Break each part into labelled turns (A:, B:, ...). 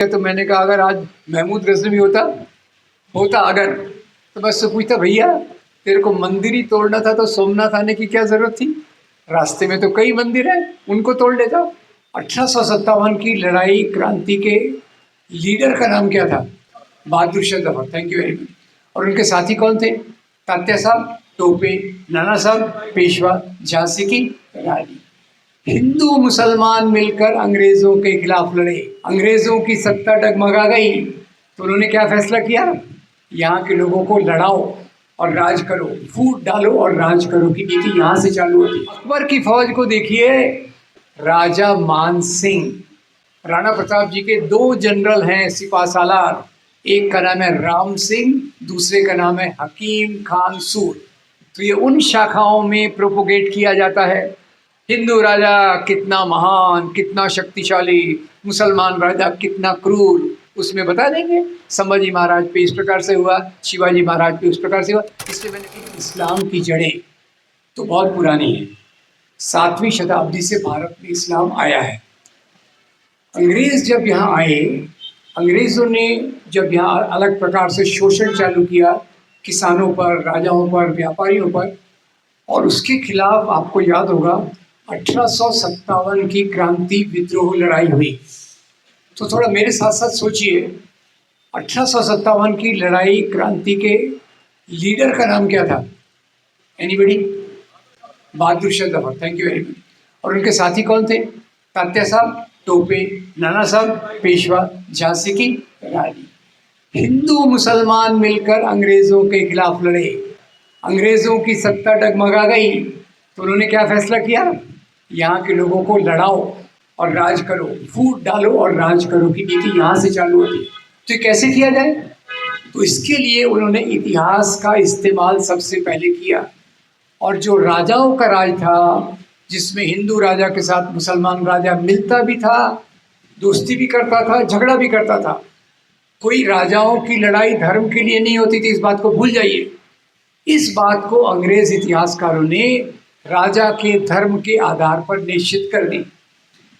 A: तो मैंने कहा अगर आज महमूद गजनवी होता अगर, तो मैं उससे पूछता भैया तेरे को मंदिर ही तोड़ना था तो सोमनाथ आने की क्या जरूरत थी? रास्ते में तो कई मंदिर हैं, उनको तोड़ लेता। 1857 की लड़ाई क्रांति के लीडर का नाम क्या था? Bahadur Shah Zafar. Thank you very much. और उनके साथी कौन थे? तात्या साहब टोपे, नाना साहब पेशवा, झांसी की रानी। हिंदू मुसलमान मिलकर अंग्रेजों के खिलाफ लड़े। अंग्रेजों की सत्ता डगमगा गई तो उन्होंने क्या फैसला किया? यहाँ के लोगों को लड़ाओ और राज करो, फूट डालो और राज करो की नीति यहाँ से चालू होती। अकबर की फौज को देखिए, राजा मान सिंह, राणा प्रताप जी के दो जनरल हैं सिपा सालार, एक का नाम है राम सिंह, दूसरे का नाम है हकीम खान सूर। तो ये उन शाखाओं में प्रोपोगेट किया जाता है, हिंदू राजा कितना महान, कितना शक्तिशाली, मुसलमान राजा कितना क्रूर। उसमें बता देंगे संभाजी महाराज पे इस प्रकार से हुआ, शिवाजी महाराज पे उस प्रकार से हुआ। इसलिए मैंने इस्लाम की जड़ें तो बहुत पुरानी है, 7वीं शताब्दी से भारत में इस्लाम आया है। अंग्रेज जब यहाँ आए, अंग्रेजों ने जब यहाँ अलग प्रकार से शोषण चालू किया किसानों पर, राजाओं पर, व्यापारियों पर, और उसके खिलाफ आपको याद होगा 1857 की क्रांति विद्रोह लड़ाई हुई। तो थोड़ा मेरे साथ साथ सोचिए, 1857 की लड़ाई क्रांति के लीडर का नाम क्या था? Anybody? Bahadur Shah Zafar. Thank you very much. और उनके साथी कौन थे? तात्या साहब टोपे, नाना साहब पेशवा, झांसी की रानी। हिंदू मुसलमान मिलकर अंग्रेजों के खिलाफ लड़े। अंग्रेजों की सत्ता डगमगा गई तो उन्होंने क्या फैसला किया? यहाँ के लोगों को लड़ाओ और राज करो, फूट डालो और राज करो की नीति यहाँ से चालू होती। तो कैसे किया जाए? तो इसके लिए उन्होंने इतिहास का इस्तेमाल सबसे पहले किया। और जो राजाओं का राज था, जिसमें हिंदू राजा के साथ मुसलमान राजा मिलता भी था, दोस्ती भी करता था, झगड़ा भी करता था। कोई राजाओं की लड़ाई धर्म के लिए नहीं होती थी, इस बात को भूल जाइए। इस बात को अंग्रेज इतिहासकारों ने राजा के धर्म के आधार पर निश्चित कर दी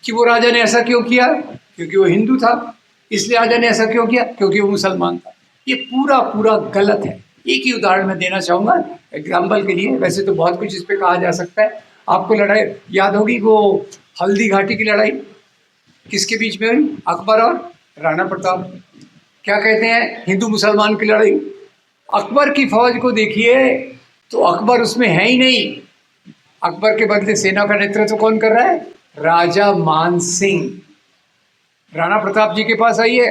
A: कि वो राजा ने ऐसा क्यों किया, क्योंकि वो हिंदू था। इसलिए राजा ने ऐसा क्यों किया, क्योंकि वो मुसलमान था। ये पूरा पूरा गलत है। एक ही उदाहरण मैं देना चाहूँगा एग्जाम्पल के लिए, वैसे तो बहुत कुछ इस पर कहा जा सकता है। आपको लड़ाई याद होगी, वो हल्दी घाटी की लड़ाई किसके बीच में हुई? अकबर और राणा प्रताप। क्या कहते हैं? हिंदू मुसलमान की लड़ाई। अकबर की फौज को देखिए तो अकबर उसमें है ही नहीं। अकबर के बदले सेना का नेतृत्व कौन कर रहा है? राजा मान सिंह। राणा प्रताप जी के पास आइए,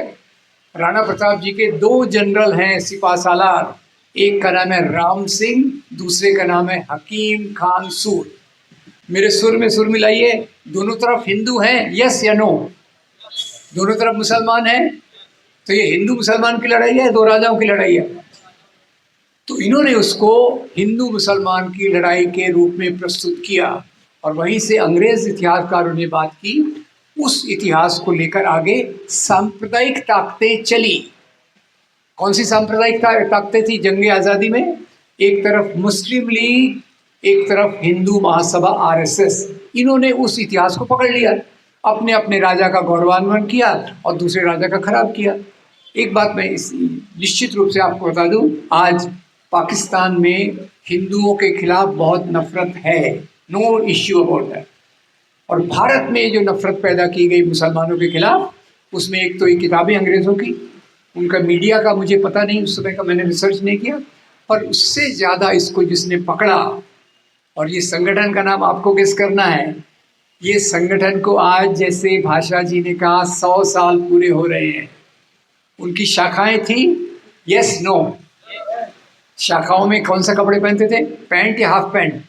A: राणा प्रताप जी के दो जनरल हैं सिपा सालार, एक का नाम है राम सिंह, दूसरे का नाम है हकीम खान सूर। मेरे सुर में सुर मिलाइए, दोनों तरफ हिंदू हैं, यस या नो? दोनों तरफ मुसलमान हैं। तो ये हिंदू मुसलमान की लड़ाई है, दो राजाओं की लड़ाई है। तो इन्होंने उसको हिंदू मुसलमान की लड़ाई के रूप में प्रस्तुत किया और वहीं से अंग्रेज इतिहासकारों ने बात की। उस इतिहास को लेकर आगे सांप्रदायिक ताकतें चली। कौन सी सांप्रदायिक ताकतें थी जंगे आज़ादी में? एक तरफ मुस्लिम लीग, एक तरफ हिंदू महासभा आरएसएस। इन्होंने उस इतिहास को पकड़ लिया, अपने अपने राजा का गौरवान्वन किया और दूसरे राजा का खराब किया। एक बात मैं इस निश्चित रूप से आपको बता दूं, आज पाकिस्तान में हिंदुओं के खिलाफ बहुत नफरत है, नो इश्यू अबाउट दैट। और भारत में जो नफरत पैदा की गई मुसलमानों के खिलाफ, उसमें एक तो ये किताबें अंग्रेज़ों की, उनका मीडिया का मुझे पता नहीं, उस समय का मैंने रिसर्च नहीं किया, पर उससे ज़्यादा इसको जिसने पकड़ा, और ये संगठन का नाम आपको गेस करना है। ये संगठन को आज जैसे भाषा जी ने कहा 100 साल पूरे हो रहे हैं। उनकी शाखाएं थी, यस नो? शाखाओं में कौन सा कपड़े पहनते थे? पैंट या हाफ पैंट?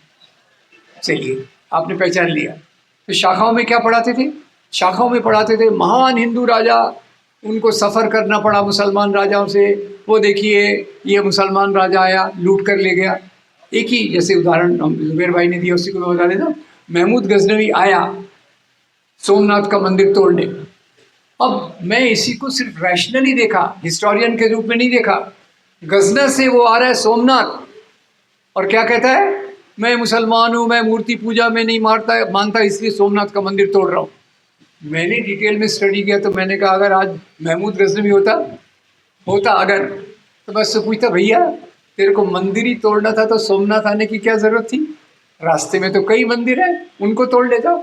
A: चलिए आपने पहचान लिया। तो शाखाओं में क्या पढ़ाते थे? शाखाओं में पढ़ाते थे महान हिंदू राजा, उनको सफ़र करना पड़ा मुसलमान राजाओं से। वो देखिए ये मुसलमान राजा आया, लूट कर ले गया। एक ही जैसे उदाहरण जुबेर भाई ने दिया, उसी को मैं बता देता हूँ। महमूद गजनवी आया सोमनाथ का मंदिर तोड़ने। अब मैं इसी को सिर्फ रैशनली देखा, हिस्टोरियन के रूप में नहीं देखा। गजना से वो आ रहा है सोमनाथ और क्या कहता है? मैं मुसलमान हूँ, मैं मूर्ति पूजा में नहीं मानता, इसलिए सोमनाथ का मंदिर तोड़ रहा हूँ। मैंने डिटेल में स्टडी किया तो मैंने कहा अगर आज महमूद गजनवी होता होता अगर, तो मैं उससे पूछता भैया तेरे को मंदिर ही तोड़ना था तो सोमनाथ आने की क्या जरूरत थी? रास्ते में तो कई मंदिर हैं, उनको तोड़ लेता।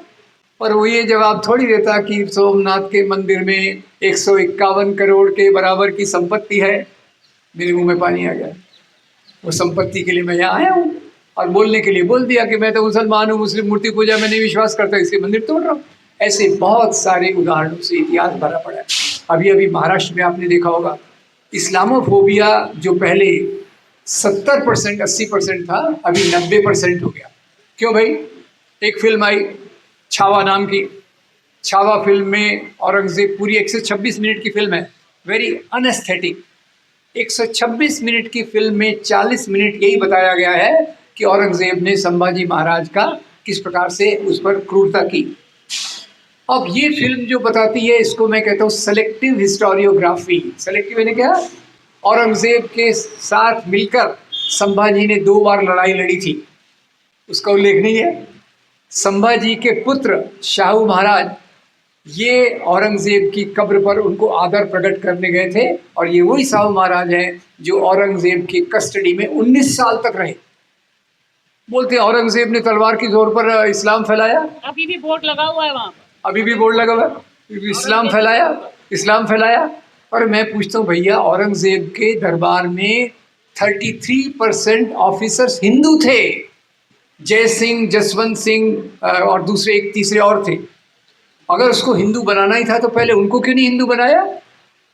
A: पर वो ये जवाब थोड़ी देता कि सोमनाथ के मंदिर में 151 करोड़ के बराबर की संपत्ति है। मेरे मुंह में पानी आ गया। वो संपत्ति के लिए मैं यहाँ आया हूँ और बोलने के लिए बोल दिया कि मैं तो मुसलमान हूँ, मुस्लिम मूर्ति पूजा में नहीं विश्वास करता, इसके मंदिर तोड़ रहा हूँ। ऐसे बहुत सारे उदाहरणों से इतिहास भरा पड़ा है। अभी अभी महाराष्ट्र में आपने देखा होगा, इस्लामोफोबिया जो पहले 70% 80% था, अभी 90% हो गया। क्यों भाई? एक फिल्म आई छावा नाम की। छावा फिल्म में औरंगजेब, पूरी 126 मिनट की फिल्म है, वेरी अनएस्थेटिक। 126 मिनट की फिल्म में 40 मिनट यही बताया गया है कि औरंगजेब ने संभाजी महाराज का किस प्रकार से उस पर क्रूरता की। अब ये फिल्म जो बताती है, इसको मैं कहता हूँ सेलेक्टिव हिस्टोरियोग्राफी। सेलेक्टिव यानी क्या? औरंगजेब के साथ मिलकर संभाजी ने 2 बार लड़ाई लड़ी थी, उसका उल्लेख नहीं है। संभाजी के पुत्र शाहू महाराज ये औरंगजेब की कब्र पर उनको आदर प्रकट करने गए थे, और ये वही शाहू महाराज हैं जो औरंगजेब की कस्टडी में 19 साल तक रहे। बोलते औरंगजेब ने तलवार की जोर पर इस्लाम फैलाया।
B: अभी भी बोर्ड लगा हुआ है वहां,
A: अभी भी बोर्ड लगा हुआ है, इस्लाम फैलाया, इस्लाम फैलाया। और मैं पूछता हूँ भैया, औरंगजेब के दरबार में 33% ऑफिसर्स हिंदू थे। जय सिंह, जसवंत सिंह और दूसरे एक तीसरे और थे। अगर उसको हिंदू बनाना ही था तो पहले उनको क्यों नहीं हिंदू बनाया?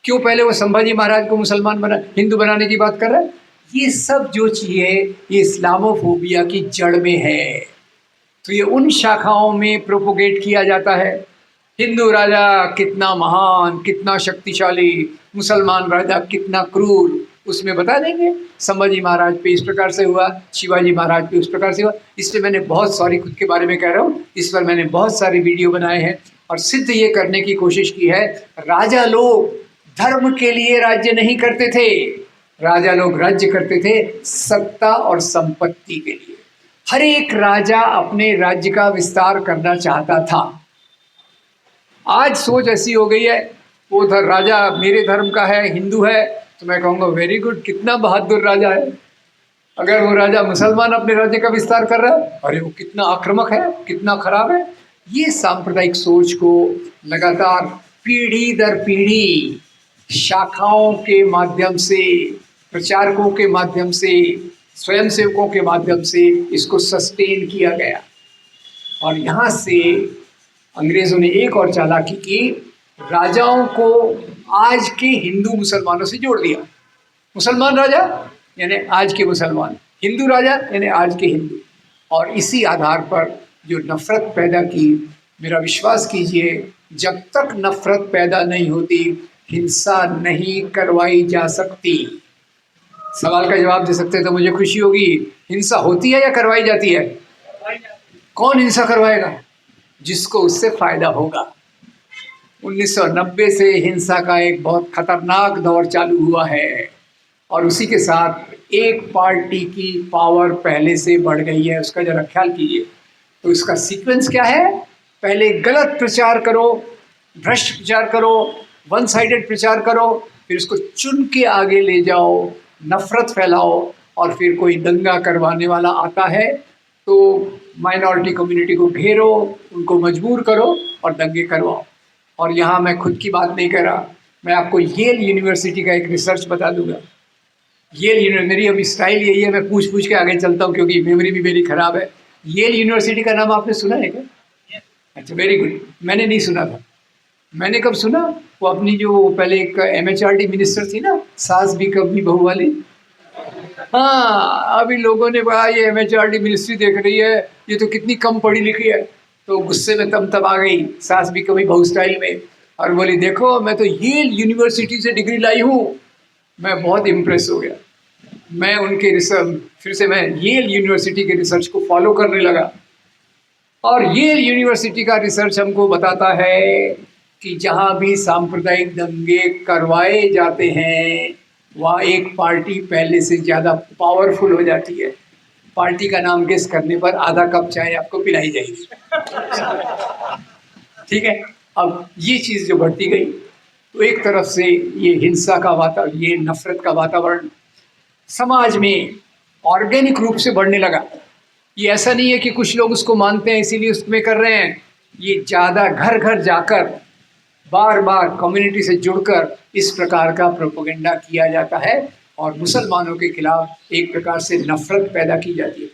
A: क्यों पहले वो संभाजी महाराज को मुसलमान बना, हिंदू बनाने की बात कर रहा है? ये सब जो चीज़ें ये इस्लामोफोबिया की जड़ में है। तो ये उन शाखाओं में प्रोपोगेट किया जाता है। हिंदू राजा कितना महान, कितना शक्तिशाली, मुसलमान राजा कितना क्रूर, उसमें बता देंगे संभाजी महाराज पे इस प्रकार से हुआ, शिवाजी महाराज पे उस प्रकार से हुआ। इसलिए मैंने बहुत सारी, खुद के बारे में कह रहा हूँ, इस पर मैंने बहुत सारे वीडियो बनाए हैं और सिद्ध ये करने की कोशिश की है, राजा लोग धर्म के लिए राज्य नहीं करते थे, राजा लोग राज्य करते थे सत्ता और संपत्ति के लिए। हर एक राजा अपने राज्य का विस्तार करना चाहता था। आज सोच ऐसी हो गई है, वो राजा मेरे धर्म का है, हिंदू है, तो मैं कहूँगा वेरी गुड, कितना बहादुर राजा है। अगर वो राजा मुसलमान अपने राज्य का विस्तार कर रहा है, अरे वो कितना आक्रामक है, कितना खराब है। ये सांप्रदायिक सोच को लगातार पीढ़ी दर पीढ़ी शाखाओं के माध्यम से, प्रचारकों के माध्यम से, स्वयंसेवकों के माध्यम से इसको सस्टेन किया गया। और यहाँ से अंग्रेजों ने एक और चालाकी की, राजाओं को आज के हिंदू मुसलमानों से जोड़ दिया। मुसलमान राजा यानी आज के मुसलमान, हिंदू राजा यानी आज के हिंदू। और इसी आधार पर जो नफरत पैदा की, मेरा विश्वास कीजिए, जब तक नफरत पैदा नहीं होती हिंसा नहीं करवाई जा सकती। सवाल का जवाब दे सकते तो मुझे खुशी होगी। हिंसा होती है या करवाई जाती है? कौन हिंसा करवाएगा? जिसको उससे फायदा होगा। 1990 से हिंसा का एक बहुत खतरनाक दौर चालू हुआ है, और उसी के साथ एक पार्टी की पावर पहले से बढ़ गई है, उसका जरा ख्याल कीजिए। तो इसका सीक्वेंस क्या है? पहले गलत प्रचार करो, भ्रष्ट प्रचार करो, वन साइडेड प्रचार करो, फिर उसको चुन के आगे ले जाओ, नफरत फैलाओ, और फिर कोई दंगा करवाने वाला आता है तो माइनॉरिटी कम्युनिटी को घेरो, उनको मजबूर करो और दंगे करवाओ। और यहाँ मैं खुद की बात नहीं कर रहा, मैं आपको येल यूनिवर्सिटी का एक रिसर्च बता दूंगा। येल, मेरी अभी स्टाइल यही है, मैं पूछ पूछ के आगे चलता हूँ क्योंकि मेमोरी भी मेरी खराब है। येल यूनिवर्सिटी का नाम आपने सुना है क्या? अच्छा, वेरी गुड। मैंने नहीं सुना था। मैंने कब सुना? वो अपनी जो पहले एक MHRD मिनिस्टर थी ना, सास भी कभी बहू वाली। हाँ, अभी लोगों ने कहा ये MHRD मिनिस्ट्री देख रही है, ये तो कितनी कम पढ़ी लिखी है। तो गुस्से में तब आ गई सास भी कभी बहू स्टाइल में, और बोली देखो मैं तो येल यूनिवर्सिटी से डिग्री लाई हूँ। मैं बहुत इम्प्रेस हो गया। मैं उनके रिसर्च, फिर से मैं येल यूनिवर्सिटी के रिसर्च को फॉलो करने लगा। और येल यूनिवर्सिटी का रिसर्च हमको बताता है कि जहाँ भी सांप्रदायिक दंगे करवाए जाते हैं वहाँ एक पार्टी पहले से ज़्यादा पावरफुल हो जाती है। पार्टी का नाम गेस करने पर आधा कप चाय आपको पिलाई जाएगी। ठीक है? अब ये चीज़ जो बढ़ती गई, तो एक तरफ से ये हिंसा का वातावरण, ये नफरत का वातावरण समाज में ऑर्गेनिक रूप से बढ़ने लगा। ये ऐसा नहीं है कि कुछ लोग उसको मानते हैं इसीलिए उसमें कर रहे हैं, ये ज़्यादा घर घर जाकर बार बार कम्युनिटी से जुड़कर इस प्रकार का प्रोपेगेंडा किया जाता है और मुसलमानों के खिलाफ एक प्रकार से नफरत पैदा की जाती है।